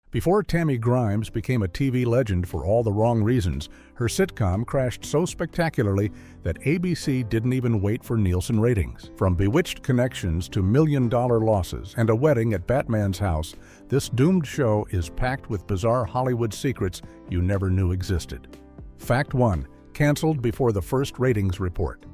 Before Tammy Grimes became a TV legend for all the wrong reasons, her sitcom crashed so spectacularly that ABC didn't even wait for Nielsen ratings. From Bewitched connections to million-dollar losses and a wedding at Batman's house, this doomed show is packed with bizarre Hollywood secrets you never knew existed. Fact 1. Canceled before the first ratings report.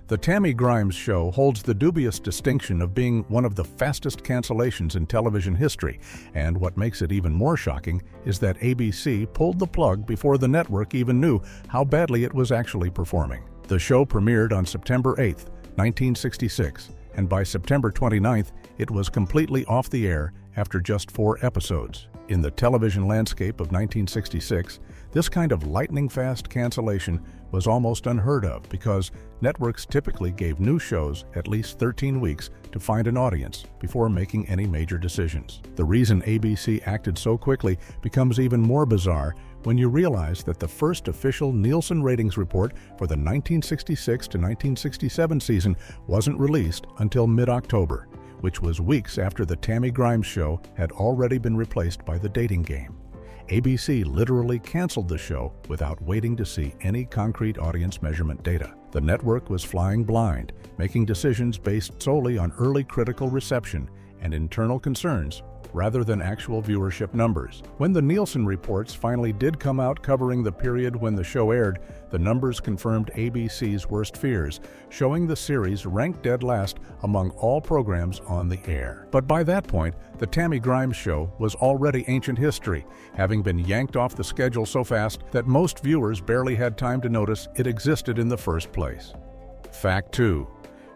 The Tammy Grimes show holds the dubious distinction of being one of the fastest cancellations in television history, and what makes it even more shocking is that ABC pulled the plug before the network even knew how badly it was actually performing. The show premiered on September 8, 1966, and by September 29th, it was completely off the air after just 4 episodes. In the television landscape of 1966, this kind of lightning-fast cancellation was almost unheard of because networks typically gave new shows at least 13 weeks to find an audience before making any major decisions. The reason ABC acted so quickly becomes even more bizarre when you realize that the first official Nielsen ratings report for the 1966 to 1967 season wasn't released until mid-October, which was weeks after the Tammy Grimes show had already been replaced by The Dating Game. ABC literally canceled the show without waiting to see any concrete audience measurement data. The network was flying blind, making decisions based solely on early critical reception and internal concerns rather than actual viewership numbers. When the Nielsen reports finally did come out covering the period when the show aired, the numbers confirmed ABC's worst fears, showing the series ranked dead last among all programs on the air. But by that point, the Tammy Grimes show was already ancient history, having been yanked off the schedule so fast that most viewers barely had time to notice it existed in the first place. Fact 2.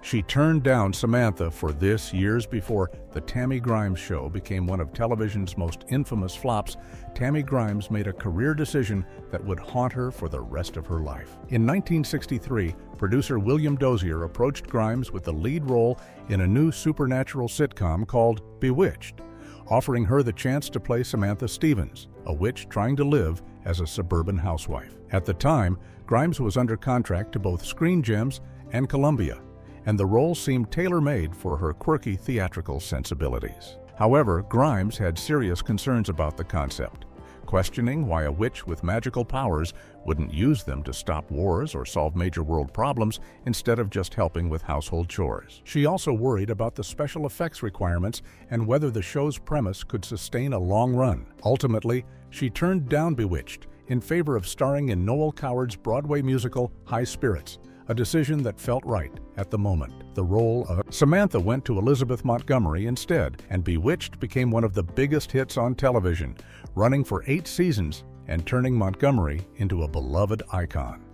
She turned down Tamantha for this years before the Tammy Grimes show became one of television's most infamous flops. Tammy Grimes made a career decision that would haunt her for the rest of her life. In 1963, producer William Dozier approached Grimes with the lead role in a new supernatural sitcom called Bewitched, offering her the chance to play Samantha Stevens, a witch trying to live as a suburban housewife. At the time, Grimes was under contract to both Screen Gems and Columbia, and the role seemed tailor-made for her quirky theatrical sensibilities. However, Grimes had serious concerns about the concept, questioning why a witch with magical powers wouldn't use them to stop wars or solve major world problems instead of just helping with household chores. She also worried about the special effects requirements and whether the show's premise could sustain a long run. Ultimately, she turned down Bewitched in favor of starring in Noel Coward's Broadway musical High Spirits, a decision that felt right at the moment. The role of Samantha went to Elizabeth Montgomery instead, and Bewitched became one of the biggest hits on television, running for 8 seasons and turning Montgomery into a beloved icon.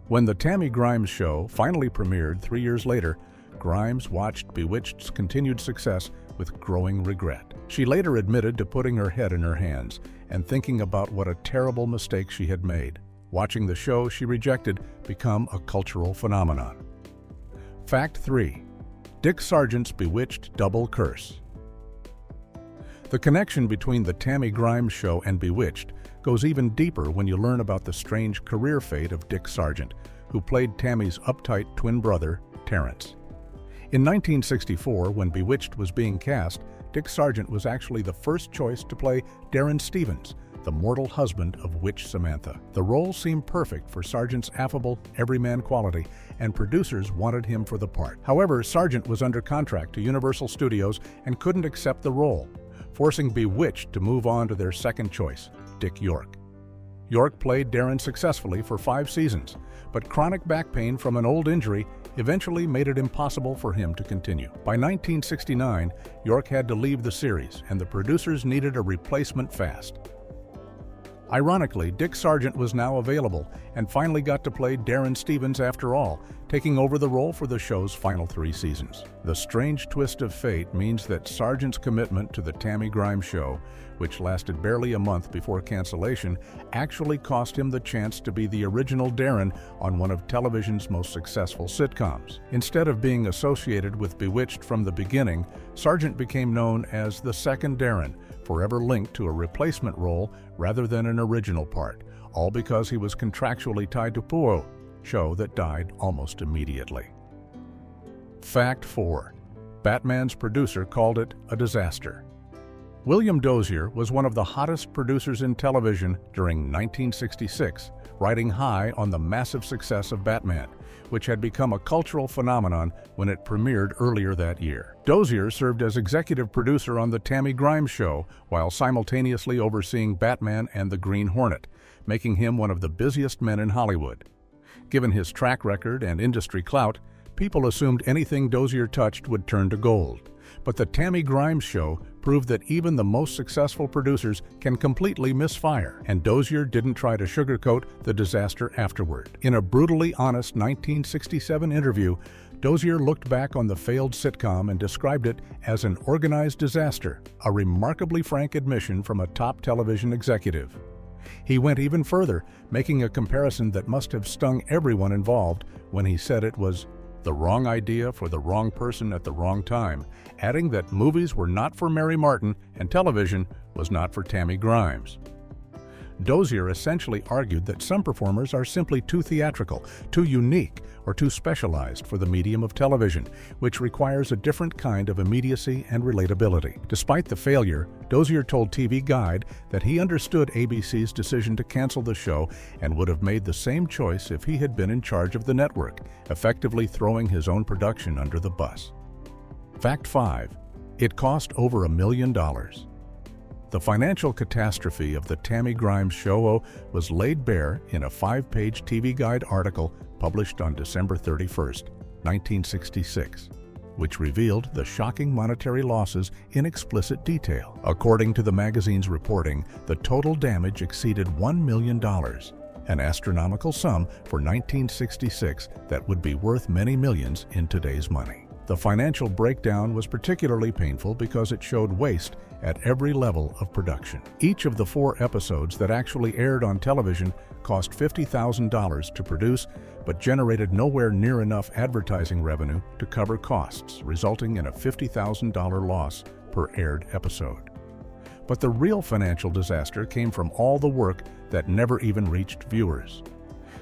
When the Tammy Grimes show finally premiered 3 years later, Grimes watched Bewitched's continued success with growing regret. She later admitted to putting her head in her hands and thinking about what a terrible mistake she had made. Watching the show she rejected become a cultural phenomenon. Fact 3. Dick Sargent's Bewitched double curse. The connection between the Tammy Grimes show and Bewitched goes even deeper when you learn about the strange career fate of Dick Sargent, who played Tammy's uptight twin brother, Terrence. In 1964, when Bewitched was being cast, Dick Sargent was actually the first choice to play Darren Stevens, the mortal husband of witch Samantha. The role seemed perfect for Sargent's affable, everyman quality, and producers wanted him for the part. However, Sargent was under contract to Universal Studios and couldn't accept the role, forcing Bewitched to move on to their second choice, Dick York. York played Darren successfully for 5 seasons, but chronic back pain from an old injury eventually made it impossible for him to continue. By 1969, York had to leave the series, and the producers needed a replacement fast. Ironically, Dick Sargent was now available and finally got to play Darren Stevens after all, taking over the role for the show's final 3 seasons. The strange twist of fate means that Sargent's commitment to the Tammy Grimes show, which lasted barely a month before cancellation, actually cost him the chance to be the original Darren on one of television's most successful sitcoms. Instead of being associated with Bewitched from the beginning, Sargent became known as the second Darren, forever linked to a replacement role rather than an original part, all because he was contractually tied to Poirot, show that died almost immediately. Fact 4. Batman's producer called it a disaster. William Dozier was one of the hottest producers in television during 1966, riding high on the massive success of Batman, which had become a cultural phenomenon when it premiered earlier that year. Dozier served as executive producer on The Tammy Grimes Show while simultaneously overseeing Batman and the Green Hornet, making him one of the busiest men in Hollywood. Given his track record and industry clout, people assumed anything Dozier touched would turn to gold. But The Tammy Grimes Show proved that even the most successful producers can completely misfire, and Dozier didn't try to sugarcoat the disaster afterward. In a brutally honest 1967 interview, Dozier looked back on the failed sitcom and described it as an organized disaster, a remarkably frank admission from a top television executive. He went even further, making a comparison that must have stung everyone involved when he said it was the wrong idea for the wrong person at the wrong time, adding that movies were not for Mary Martin and television was not for Tammy Grimes. Dozier essentially argued that some performers are simply too theatrical, too unique, or too specialized for the medium of television, which requires a different kind of immediacy and relatability. Despite the failure, Dozier told TV Guide that he understood ABC's decision to cancel the show and would have made the same choice if he had been in charge of the network, effectively throwing his own production under the bus. Fact 5. It cost over $1 million. The financial catastrophe of the Tammy Grimes Show was laid bare in a 5-page TV Guide article published on December 31, 1966, which revealed the shocking monetary losses in explicit detail. According to the magazine's reporting, the total damage exceeded $1 million, an astronomical sum for 1966 that would be worth many millions in today's money. The financial breakdown was particularly painful because it showed waste at every level of production. Each of the 4 episodes that actually aired on television cost $50,000 to produce, but generated nowhere near enough advertising revenue to cover costs, resulting in a $50,000 loss per aired episode. But the real financial disaster came from all the work that never even reached viewers.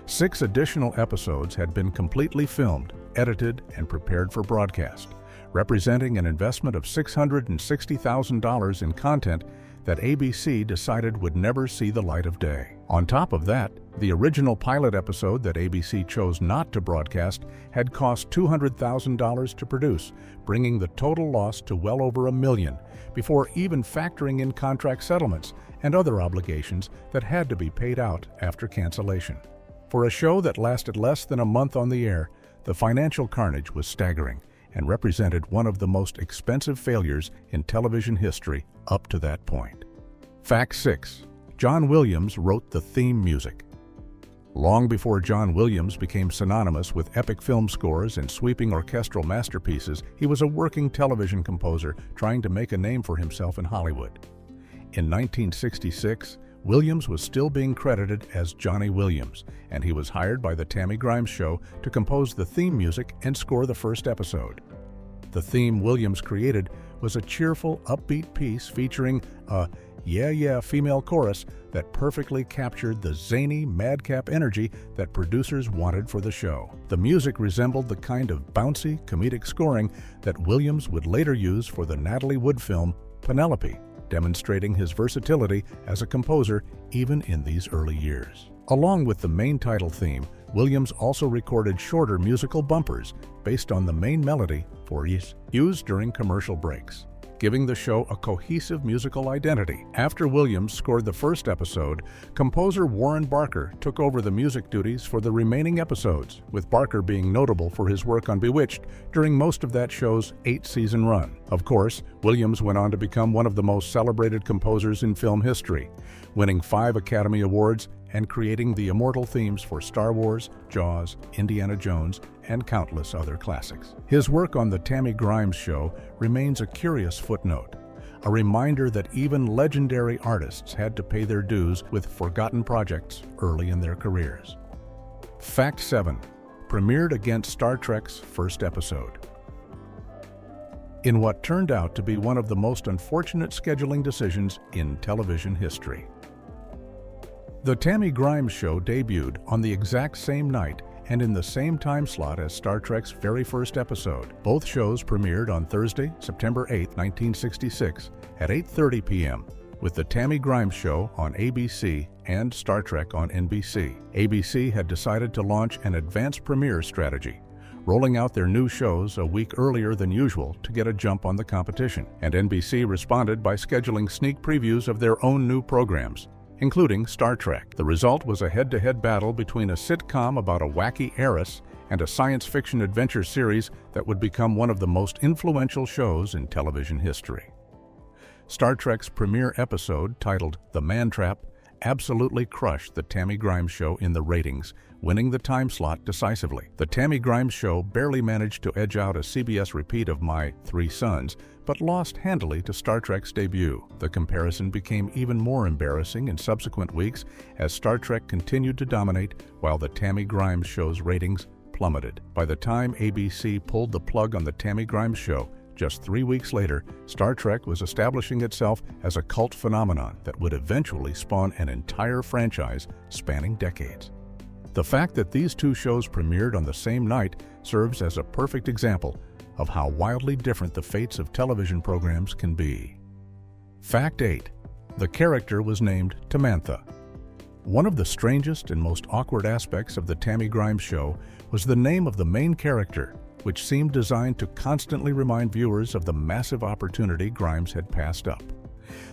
6 additional episodes had been completely filmed, edited, and prepared for broadcast, representing an investment of $660,000 in content that ABC decided would never see the light of day. On top of that, the original pilot episode that ABC chose not to broadcast had cost $200,000 to produce, bringing the total loss to well over $1 million, before even factoring in contract settlements and other obligations that had to be paid out after cancellation. For a show that lasted less than a month on the air, the financial carnage was staggering and represented one of the most expensive failures in television history up to that point. Fact 6. John Williams wrote the theme music. Long before John Williams became synonymous with epic film scores and sweeping orchestral masterpieces, he was a working television composer trying to make a name for himself in Hollywood. In 1966, Williams was still being credited as Johnny Williams, and he was hired by the Tammy Grimes Show to compose the theme music and score the first episode. The theme Williams created was a cheerful, upbeat piece featuring a "yeah, yeah" female chorus that perfectly captured the zany, madcap energy that producers wanted for the show. The music resembled the kind of bouncy, comedic scoring that Williams would later use for the Natalie Wood film Penelope, demonstrating his versatility as a composer even in these early years. Along with the main title theme, Williams also recorded shorter musical bumpers based on the main melody for use during commercial breaks, giving the show a cohesive musical identity. After Williams scored the first episode, composer Warren Barker took over the music duties for the remaining episodes, with Barker being notable for his work on Bewitched during most of that show's 8-season run. Of course, Williams went on to become one of the most celebrated composers in film history, winning 5 Academy Awards and creating the immortal themes for Star Wars, Jaws, Indiana Jones, and countless other classics. His work on The Tammy Grimes Show remains a curious footnote, a reminder that even legendary artists had to pay their dues with forgotten projects early in their careers. Fact 7. Premiered against Star Trek's first episode. In what turned out to be one of the most unfortunate scheduling decisions in television history. The Tammy Grimes Show debuted on the exact same night and in the same time slot as Star Trek's very first episode. Both shows premiered on Thursday, September 8, 1966 at 8:30 p.m., with The Tammy Grimes Show on ABC and Star Trek on NBC. ABC had decided to launch an advanced premiere strategy, rolling out their new shows a week earlier than usual to get a jump on the competition, and NBC responded by scheduling sneak previews of their own new programs, including Star Trek. The result was a head-to-head battle between a sitcom about a wacky heiress and a science fiction adventure series that would become one of the most influential shows in television history. Star Trek's premiere episode, titled The Man Trap, absolutely crushed The Tammy Grimes Show in the ratings, winning the time slot decisively. The Tammy Grimes Show barely managed to edge out a CBS repeat of My Three Sons, but lost handily to Star Trek's debut. The comparison became even more embarrassing in subsequent weeks as Star Trek continued to dominate while The Tammy Grimes Show's ratings plummeted. By the time ABC pulled the plug on The Tammy Grimes Show, just 3 weeks later, Star Trek was establishing itself as a cult phenomenon that would eventually spawn an entire franchise spanning decades. The fact that these two shows premiered on the same night serves as a perfect example of how wildly different the fates of television programs can be. Fact 8. The character was named Tamantha. One of the strangest and most awkward aspects of The Tammy Grimes Show was the name of the main character, which seemed designed to constantly remind viewers of the massive opportunity Grimes had passed up.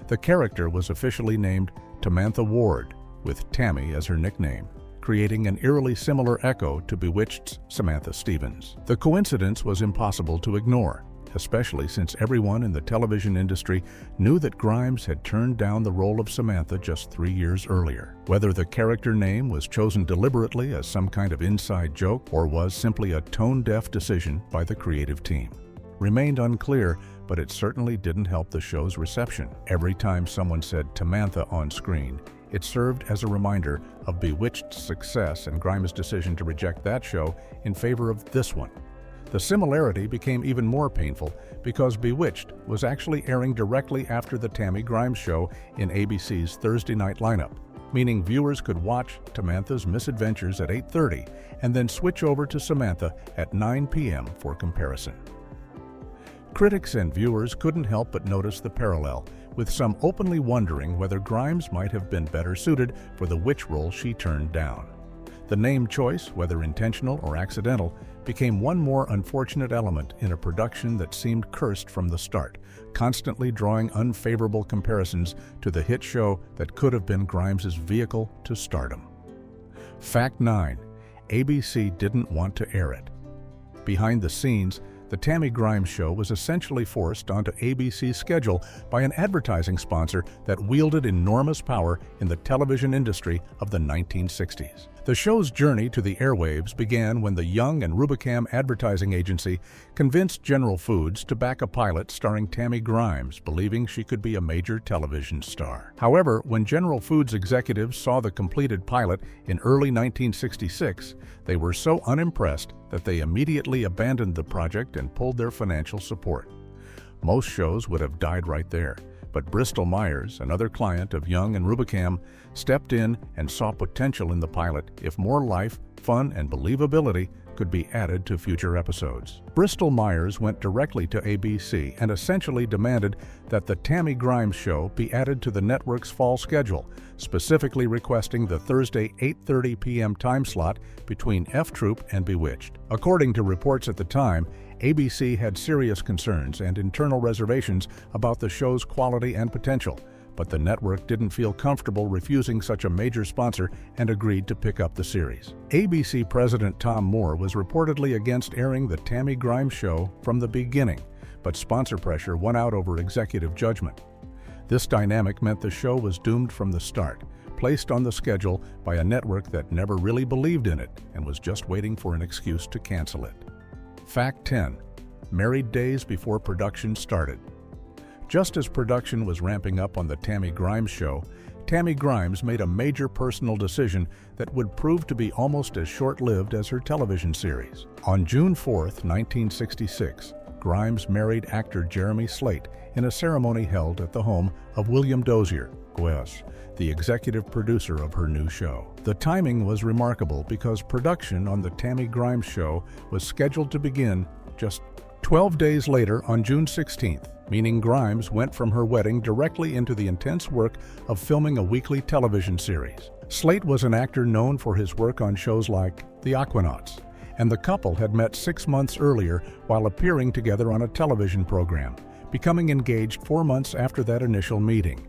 The character was officially named Tamantha Ward, with Tammy as her nickname, creating an eerily similar echo to Bewitched's Samantha Stevens. The coincidence was impossible to ignore, especially since everyone in the television industry knew that Grimes had turned down the role of Samantha just 3 years earlier. Whether the character name was chosen deliberately as some kind of inside joke or was simply a tone-deaf decision by the creative team remained unclear, but it certainly didn't help the show's reception. Every time someone said Tamantha on screen, it served as a reminder of Bewitched's success and Grimes' decision to reject that show in favor of this one. The similarity became even more painful because Bewitched was actually airing directly after The Tammy Grimes Show in ABC's Thursday night lineup, meaning viewers could watch Tamantha's misadventures at 8:30 and then switch over to Samantha at 9 p.m. for comparison. Critics and viewers couldn't help but notice the parallel, with some openly wondering whether Grimes might have been better suited for the witch role she turned down. The name choice, whether intentional or accidental, became one more unfortunate element in a production that seemed cursed from the start, constantly drawing unfavorable comparisons to the hit show that could have been Grimes' vehicle to stardom. Fact 9. ABC didn't want to air it. Behind the scenes, The Tammy Grimes Show was essentially forced onto ABC's schedule by an advertising sponsor that wielded enormous power in the television industry of the 1960s. The show's journey to the airwaves began when the Young and Rubicam advertising agency convinced General Foods to back a pilot starring Tammy Grimes, believing she could be a major television star. However, when General Foods executives saw the completed pilot in early 1966, they were so unimpressed that they immediately abandoned the project and pulled their financial support. Most shows would have died right there, but Bristol Myers, another client of Young and Rubicam, stepped in and saw potential in the pilot if more life, fun, and believability could be added to future episodes. Bristol Myers went directly to ABC and essentially demanded that The Tammy Grimes Show be added to the network's fall schedule, specifically requesting the Thursday 8:30 p.m. time slot between F Troop and Bewitched. According to reports at the time, ABC had serious concerns and internal reservations about the show's quality and potential, but the network didn't feel comfortable refusing such a major sponsor and agreed to pick up the series. ABC President Tom Moore was reportedly against airing The Tammy Grimes Show from the beginning, but sponsor pressure won out over executive judgment. This dynamic meant the show was doomed from the start, placed on the schedule by a network that never really believed in it and was just waiting for an excuse to cancel it. Fact 10. Married days before production started. Just as production was ramping up on The Tammy Grimes Show, Tammy Grimes made a major personal decision that would prove to be almost as short-lived as her television series. On June 4, 1966, Grimes married actor Jeremy Slate in a ceremony held at the home of William Dozier, Guez, the executive producer of her new show. The timing was remarkable because production on the Tammy Grimes show was scheduled to begin just 12 days later on June 16th, meaning Grimes went from her wedding directly into the intense work of filming a weekly television series. Slate was an actor known for his work on shows like The Aquanauts, and the couple had met 6 months earlier while appearing together on a television program, becoming engaged 4 months after that initial meeting.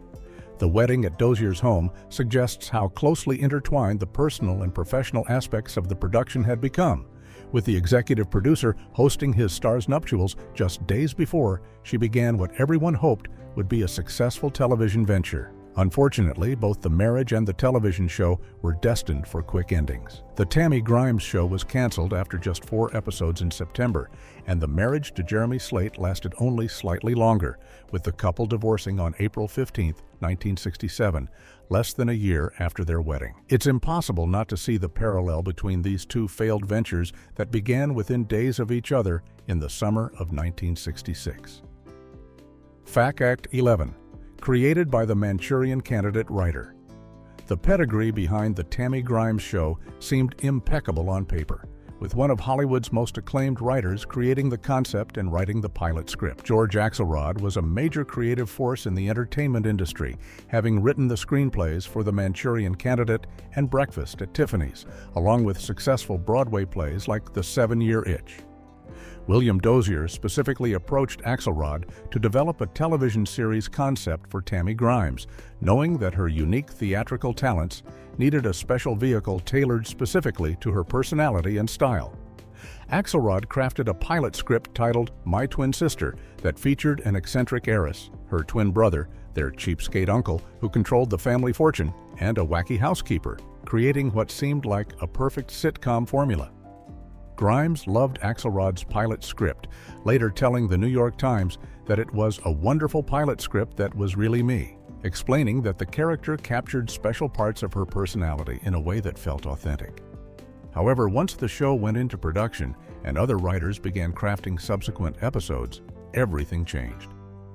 The wedding at Dozier's home suggests how closely intertwined the personal and professional aspects of the production had become, with the executive producer hosting his star's nuptials just days before she began what everyone hoped would be a successful television venture. Unfortunately, both the marriage and the television show were destined for quick endings. The Tammy Grimes show was canceled after just 4 episodes in September, and the marriage to Jeremy Slate lasted only slightly longer, with the couple divorcing on April 15, 1967, less than a year after their wedding. It's impossible not to see the parallel between these two failed ventures that began within days of each other in the summer of 1966. Fact Act 11. Created by the Manchurian Candidate writer. The pedigree behind the Tammy Grimes show seemed impeccable on paper, with one of Hollywood's most acclaimed writers creating the concept and writing the pilot script. George Axelrod was a major creative force in the entertainment industry, having written the screenplays for The Manchurian Candidate and Breakfast at Tiffany's, along with successful Broadway plays like The 7-Year Itch. William Dozier specifically approached Axelrod to develop a television series concept for Tammy Grimes, knowing that her unique theatrical talents needed a special vehicle tailored specifically to her personality and style. Axelrod crafted a pilot script titled My Twin Sister that featured an eccentric heiress, her twin brother, their cheapskate uncle who controlled the family fortune, and a wacky housekeeper, creating what seemed like a perfect sitcom formula. Grimes loved Axelrod's pilot script, later telling the New York Times that it was a wonderful pilot script that was really me, explaining that the character captured special parts of her personality in a way that felt authentic. However, once the show went into production and other writers began crafting subsequent episodes, everything changed.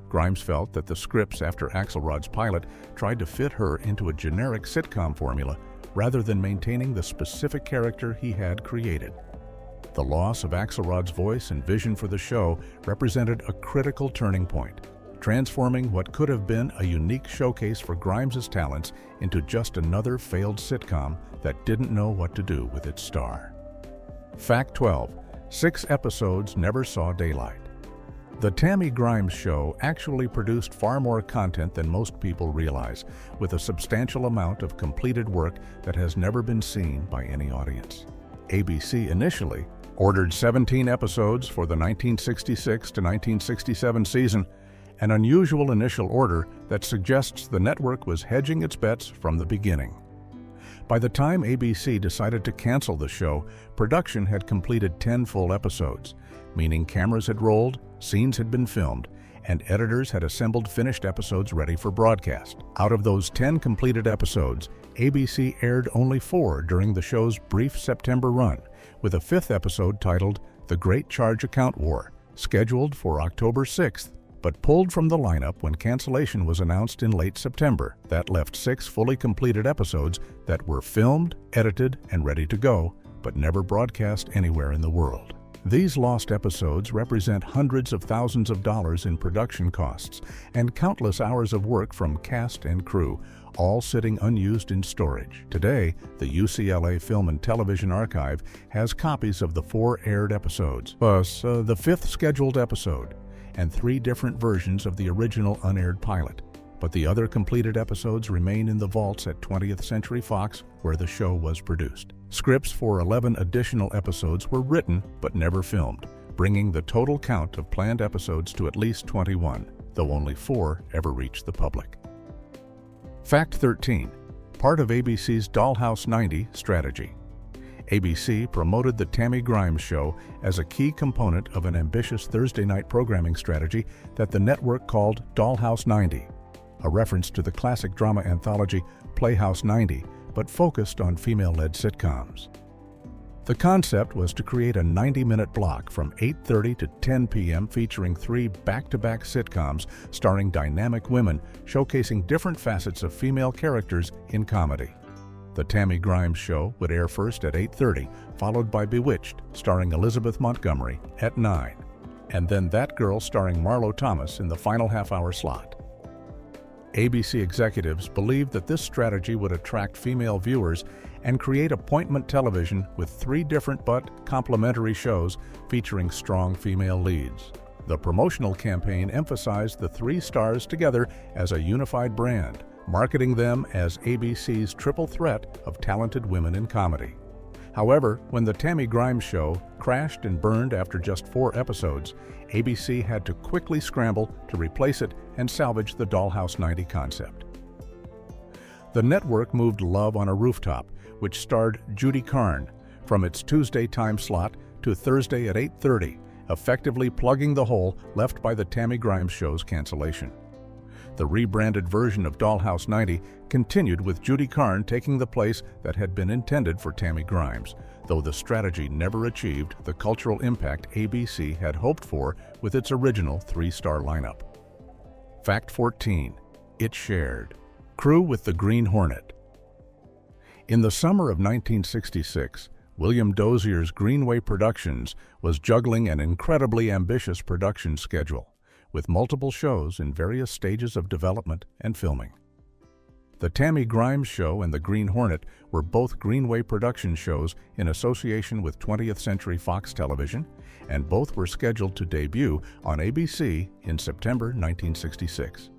Grimes felt that the scripts after Axelrod's pilot tried to fit her into a generic sitcom formula rather than maintaining the specific character he had created. The loss of Axelrod's voice and vision for the show represented a critical turning point, transforming what could have been a unique showcase for Grimes's talents into just another failed sitcom that didn't know what to do with its star. Fact 12. 6 episodes never saw daylight. The Tammy Grimes show actually produced far more content than most people realize, with a substantial amount of completed work that has never been seen by any audience. ABC initially ordered 17 episodes for the 1966 to 1967 season, an unusual initial order that suggests the network was hedging its bets from the beginning. By the time ABC decided to cancel the show, production had completed 10 full episodes, meaning cameras had rolled, scenes had been filmed, and editors had assembled finished episodes ready for broadcast. Out of those 10 completed episodes, ABC aired only 4 during the show's brief September run, with a 5th episode titled The Great Charge Account War, scheduled for October 6th, but pulled from the lineup when cancellation was announced in late September. That left 6 fully completed episodes that were filmed, edited, and ready to go, but never broadcast anywhere in the world. These lost episodes represent hundreds of thousands of dollars in production costs and countless hours of work from cast and crew, all sitting unused in storage. Today, the UCLA Film and Television Archive has copies of the 4 aired episodes, plus the 5th scheduled episode, and 3 different versions of the original unaired pilot. But the other completed episodes remain in the vaults at 20th Century Fox, where the show was produced. Scripts for 11 additional episodes were written but never filmed, bringing the total count of planned episodes to at least 21, though only 4 ever reached the public. Fact 13. Part of ABC's Dollhouse 90 strategy. ABC promoted the Tammy Grimes show as a key component of an ambitious Thursday night programming strategy that the network called Dollhouse 90, a reference to the classic drama anthology Playhouse 90, but focused on female-led sitcoms. The concept was to create a 90-minute block from 8:30 to 10 p.m. featuring 3 back-to-back sitcoms starring dynamic women showcasing different facets of female characters in comedy. The Tammy Grimes Show would air first at 8:30, followed by Bewitched, starring Elizabeth Montgomery, at 9, and then That Girl starring Marlo Thomas in the final half-hour slot. ABC executives believed that this strategy would attract female viewers and create appointment television with 3 different but complementary shows featuring strong female leads. The promotional campaign emphasized the 3 stars together as a unified brand, marketing them as ABC's triple threat of talented women in comedy. However, when the Tammy Grimes Show crashed and burned after just 4 episodes, ABC had to quickly scramble to replace it and salvage the Dollhouse 90 concept. The network moved Love on a Rooftop, which starred Judy Carne, from its Tuesday time slot to Thursday at 8:30, effectively plugging the hole left by the Tammy Grimes Show's cancellation. The rebranded version of Dollhouse 90 continued with Judy Carne taking the place that had been intended for Tammy Grimes, though the strategy never achieved the cultural impact ABC had hoped for with its original 3-star lineup. Fact 14. It shared. Crew with the Green Hornet. In the summer of 1966, William Dozier's Greenway Productions was juggling an incredibly ambitious production schedule, with multiple shows in various stages of development and filming. The Tammy Grimes Show and The Green Hornet were both Greenway production shows in association with 20th Century Fox Television, and both were scheduled to debut on ABC in September 1966.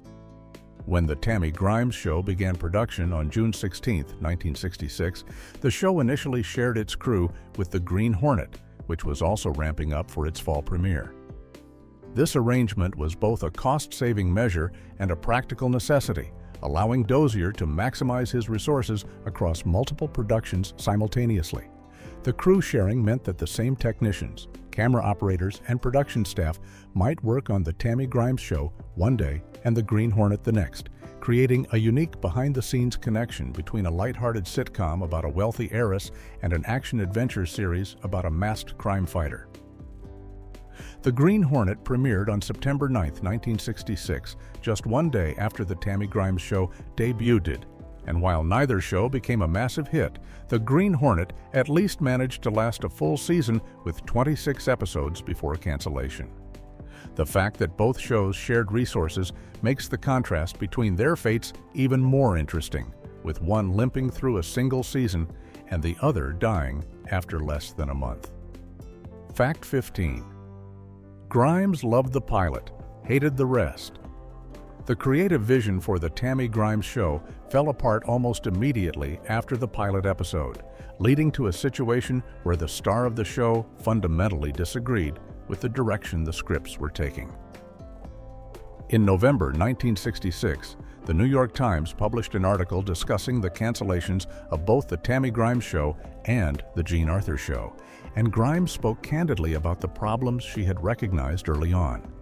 When the Tammy Grimes Show began production on June 16, 1966, the show initially shared its crew with The Green Hornet, which was also ramping up for its fall premiere. This arrangement was both a cost-saving measure and a practical necessity, allowing Dozier to maximize his resources across multiple productions simultaneously. The crew sharing meant that the same technicians, camera operators, and production staff might work on the Tammy Grimes Show one day and The Green Hornet the next, creating a unique behind-the-scenes connection between a lighthearted sitcom about a wealthy heiress and an action-adventure series about a masked crime fighter. The Green Hornet premiered on September 9, 1966, just one day after the Tammy Grimes Show debuted, and while neither show became a massive hit, The Green Hornet at least managed to last a full season with 26 episodes before cancellation. The fact that both shows shared resources makes the contrast between their fates even more interesting, with one limping through a single season and the other dying after less than a month. Fact 15. Grimes loved the pilot, hated the rest. The creative vision for the Tammy Grimes Show fell apart almost immediately after the pilot episode, leading to a situation where the star of the show fundamentally disagreed with the direction the scripts were taking. In November 1966, the New York Times published an article discussing the cancellations of both the Tammy Grimes Show and the Jean Arthur Show, and Grimes spoke candidly about the problems she had recognized early on.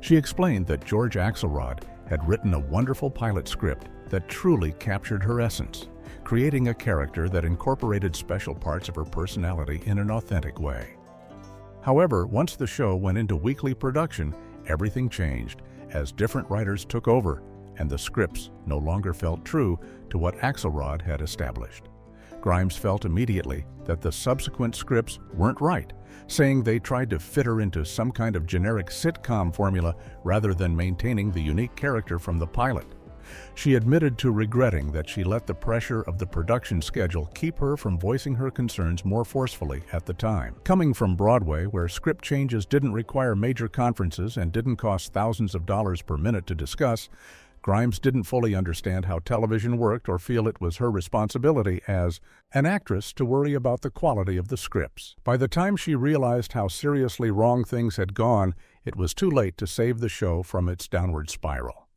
She explained that George Axelrod had written a wonderful pilot script that truly captured her essence, creating a character that incorporated special parts of her personality in an authentic way. However, once the show went into weekly production, everything changed as different writers took over, and the scripts no longer felt true to what Axelrod had established. Grimes felt immediately that the subsequent scripts weren't right, saying they tried to fit her into some kind of generic sitcom formula rather than maintaining the unique character from the pilot. She admitted to regretting that she let the pressure of the production schedule keep her from voicing her concerns more forcefully at the time. Coming from Broadway, where script changes didn't require major conferences and didn't cost thousands of dollars per minute to discuss, Grimes didn't fully understand how television worked or feel it was her responsibility as an actress to worry about the quality of the scripts. By the time she realized how seriously wrong things had gone, it was too late to save the show from its downward spiral.